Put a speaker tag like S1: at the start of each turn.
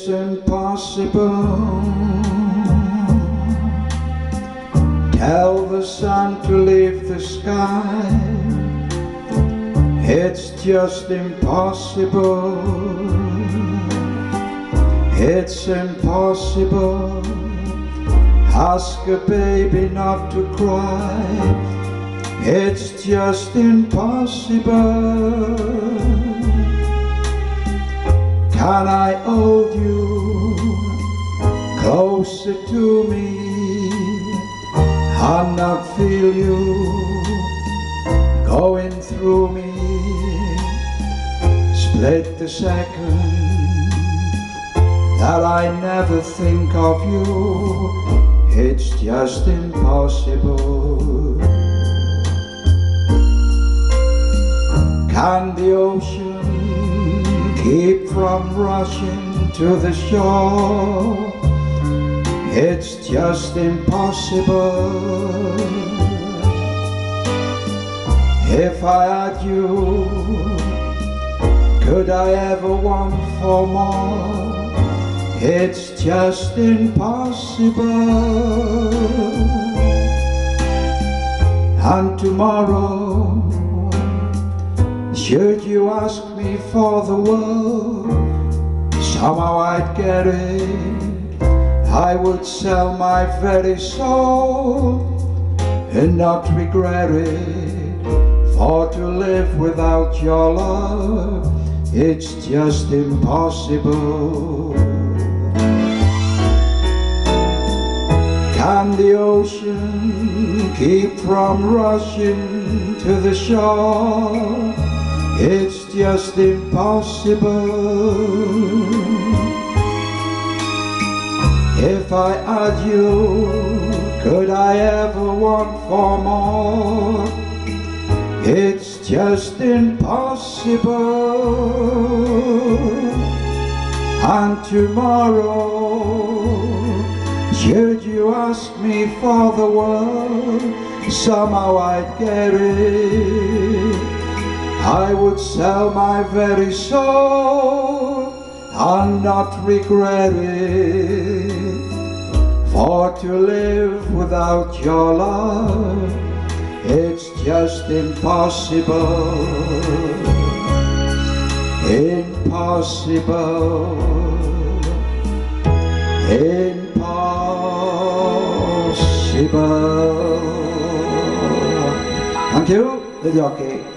S1: It's impossible. Tell the sun to leave the sky. It's just impossible. It's impossible. Ask a baby not to cry. It's just impossible. Can I hold you closer to me and not feel you going through me? Split the second that I never think of you. It's just impossible. Can the ocean keep from rushing to the shore? It's just impossible. If I had you, could I ever want for more? It's just impossible. And tomorrow, should you ask me for the world, somehow I'd get it. I would sell my very soul and not regret it. For to live without your love, it's just impossible. Can the ocean keep from rushing to the shore? It's just impossible. If I had you, could I ever want for more? It's just impossible. And tomorrow, should you ask me for the world, somehow I'd get it. I would sell my very soul and not regret it. For to live without your love, it's just impossible. Impossible. Impossible. Thank you, the jockey.